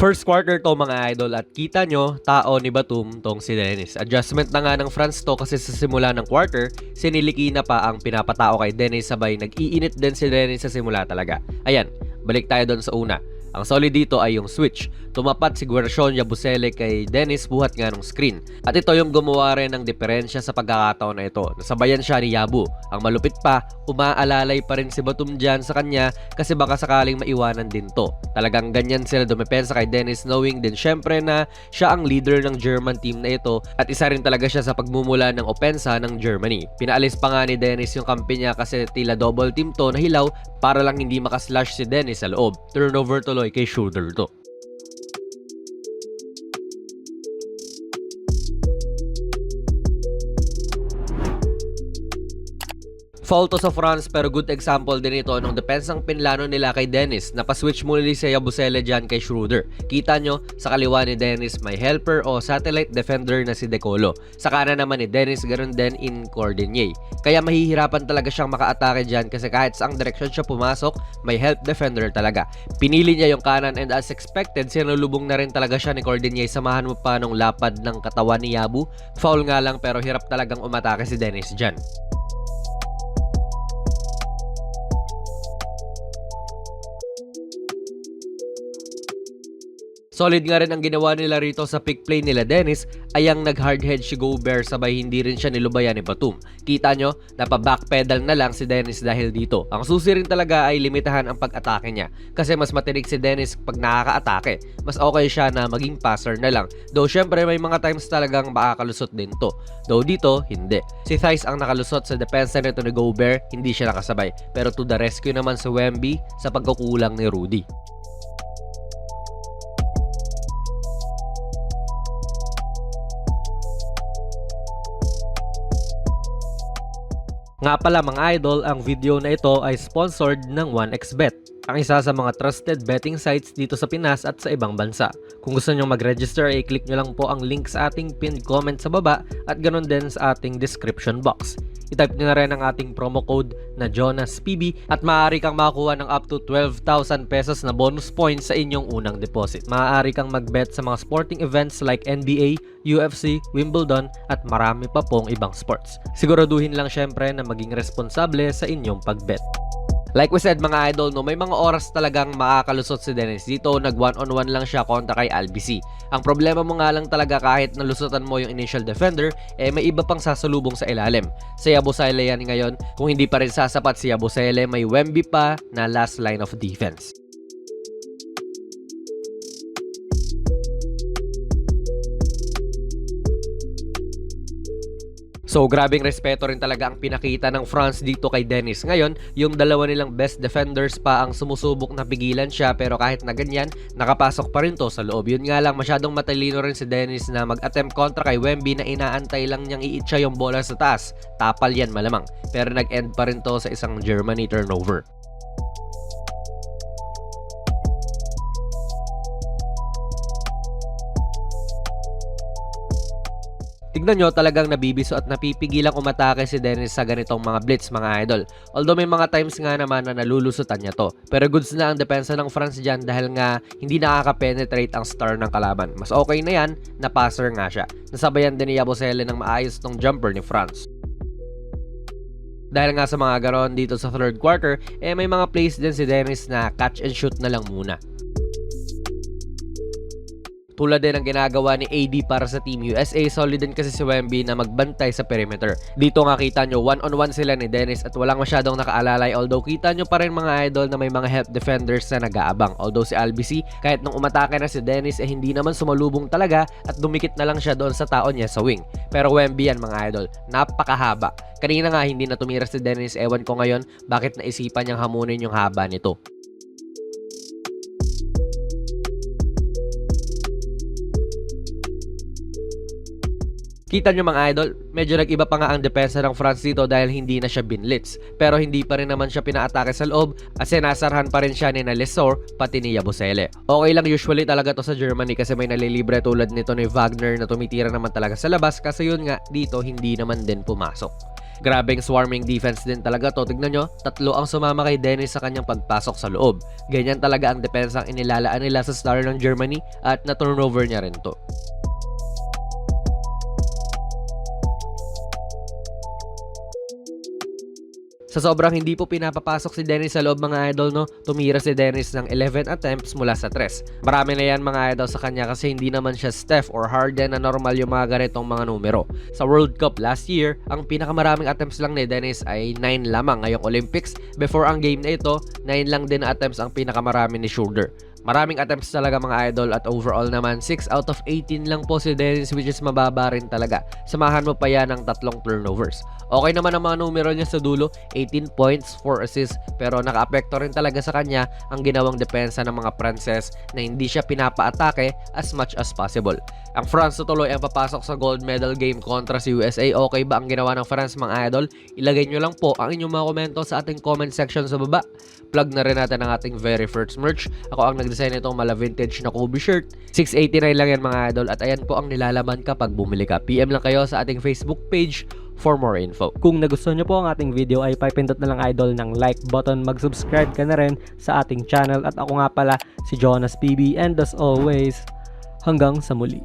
First quarter to mga idol at kita nyo, tao ni Batum tong si Dennis. Adjustment na nga ng France to kasi sa simula ng quarter, siniliki na pa ang pinapatao kay Dennis sabay nag-iinit din si Dennis sa simula talaga. Ayan, balik tayo doon sa una. Ang solid dito ay yung switch. Tumapat si Guercion Yabusele kay Dennis buhat nga ng screen. At ito yung gumawa rin ng diferensya sa pagkakataon na ito. Nasabayan siya ni Yabu. Ang malupit pa, umaalalay pa rin si Batum dyan sa kanya kasi baka sakaling maiwanan din to. Talagang ganyan sila dumepensa kay Dennis knowing din syempre na siya ang leader ng German team na ito at isa rin talaga siya sa pagmumula ng opensa ng Germany. Pinaalis pa nga ni Dennis yung kampi niya kasi tila double team to na hilaw para lang hindi makaslash si Dennis sa loob. Turnover tuloy kay Schroeder to. Foul to sa France pero good example din ito nung depensang pinlano nila kay Dennis na pa-switch muli si Yabusele dyan kay Schroeder. Kita nyo, sa kaliwa ni Dennis may helper o satellite defender na si Decolo. Sa kanan naman ni Dennis ganoon din in Cordinier. Kaya mahihirapan talaga siyang maka-atake dyan kasi kahit saang direksyon siya pumasok, may help defender talaga. Pinili niya yung kanan and as expected, sinulubong na rin talaga siya ni Cordinier. Samahan mo pa nung lapad ng katawan ni Yabu. Foul nga lang pero hirap talagang umatake si Dennis dyan. Solid nga rin ang ginawa nila rito sa pick play nila Dennis ay ang nag-hard head si Gobert sabay hindi rin siya nilubayan ni Batum. Kita nyo, napa-backpedal na lang si Dennis dahil dito. Ang susi rin talaga ay limitahan ang pag-atake niya kasi mas matinig si Dennis pag nakaka-atake. Mas okay siya na maging passer na lang. Though syempre may mga times talagang makakalusot din to. Though dito, hindi. Si Theis ang nakalusot sa depensa nito ni Gobert, hindi siya nakasabay. Pero to the rescue naman si Wemby sa pagkukulang ni Rudy. Nga pala mga idol, ang video na ito ay sponsored ng 1xBet, ang isa sa mga trusted betting sites dito sa Pinas at sa ibang bansa. Kung gusto nyo mag-register, i-click nyo lang po ang link sa ating pinned comment sa baba at ganoon din sa ating description box. I-type nyo na rin ang ating promo code na JonasPB at maaari kang makakuha ng up to 12,000 pesos na bonus points sa inyong unang deposit. Maaari kang mag-bet sa mga sporting events like NBA, UFC, Wimbledon at marami pa pong ibang sports. Siguraduhin lang syempre na maging responsable sa inyong pag-bet. Like we said mga idol, no, may mga oras talagang makakalusot si Dennis. Dito nag one-on-one lang siya kontra kay Albisi. Ang problema mo nga lang talaga kahit nalusutan mo yung initial defender, may iba pang sasalubong sa ilalim. Si Yabusele yan ngayon, kung hindi pa rin sasapat si Yabusele, may Wemby pa na last line of defense. So grabing respeto rin talaga ang pinakita ng France dito kay Dennis. Ngayon, yung dalawa nilang best defenders pa ang sumusubok na pigilan siya pero kahit na ganyan, nakapasok pa rin to sa loob. Yun nga lang, masyadong matalino rin si Dennis na mag-attempt kontra kay Wemby na inaantay lang niyang iitsa yung bola sa taas. Tapal yan malamang. Pero nag-end pa rin to sa isang Germany turnover. Tignan nyo, talagang nabibiso at napipigilang umatake si Dennis sa ganitong mga blitz mga idol. Although may mga times nga naman na nalulusutan niya to. Pero goods na ang depensa ng France dyan dahil nga hindi nakaka-penetrate ang star ng kalaban. Mas okay na yan na passer nga siya. Nasabayan din ni Yabusele ng maayos tong jumper ni France. Dahil nga sa mga garon dito sa third quarter, may mga plays din si Dennis na catch and shoot na lang muna. Tulad din ang ginagawa ni AD para sa Team USA, solid din kasi si Wemby na magbantay sa perimeter. Dito nga kita nyo, one-on-one sila ni Dennis at walang masyadong nakaalalay. Although kita nyo pa rin mga idol na may mga help defenders na nag-aabang. Although si Albisi, kahit nung umatake na si Dennis, hindi naman sumalubong talaga at dumikit na lang siya doon sa tao niya sa wing. Pero Wemby yan mga idol, napakahaba. Kanina nga hindi na tumira si Dennis, ewan ko ngayon bakit naisipan niyang hamunin yung haba nito. Kita nyo mga idol, medyo nag-iba pa nga ang depensa ng France dito dahil hindi na siya binlitz. Pero hindi pa rin naman siya pinaatake sa loob at sinasarhan pa rin siya ni Lesor pati ni Yabusele. Okay lang usually talaga to sa Germany kasi may nalilibre tulad nito ni Wagner na tumitira naman talaga sa labas kasi yun nga dito hindi naman din pumasok. Grabeng swarming defense din talaga to. Tignan nyo, 3 ang sumama kay Dennis sa kanyang pagpasok sa loob. Ganyan talaga ang depensang inilalaan nila sa star ng Germany at na-turnover niya rin to. Sa sobrang hindi po pinapapasok si Dennis sa loob mga idol, no, tumira si Dennis ng 11 attempts mula sa 3. Marami na yan mga idol sa kanya kasi hindi naman siya Steph or Harden na normal yung mga ganitong mga numero. Sa World Cup last year, ang pinakamaraming attempts lang ni Dennis ay 9 lamang. Ngayong Olympics, before ang game na ito, 9 lang din na attempts ang pinakamarami ni Schroeder. Maraming attempts talaga mga idol at overall naman 6 out of 18 lang po si Dennis, which is mababa rin talaga. Samahan mo pa yan ng 3 turnovers. Okay naman ang mga numero niya sa dulo, 18 points, 4 assists, pero naka-apekto rin talaga sa kanya ang ginawang depensa ng mga Pranses na hindi siya pinapa-atake as much as possible. Ang France tuloy ang papasok sa gold medal game kontra si USA. Okay ba ang ginawa ng France mga idol? Ilagay nyo lang po ang inyong mga komento sa ating comment section sa baba. Plug na rin natin ang ating very first merch. Ako ang nag-design nitong mala vintage na Kobe shirt. $6.89 lang yan mga idol at ayan po ang nilalaman kapag bumili ka. PM lang kayo sa ating Facebook page for more info. Kung nagustuhan nyo po ang ating video ay pipindot na lang idol ng like button, mag-subscribe ka na rin sa ating channel at ako nga pala si Jonas PB and as always, hanggang sa muli.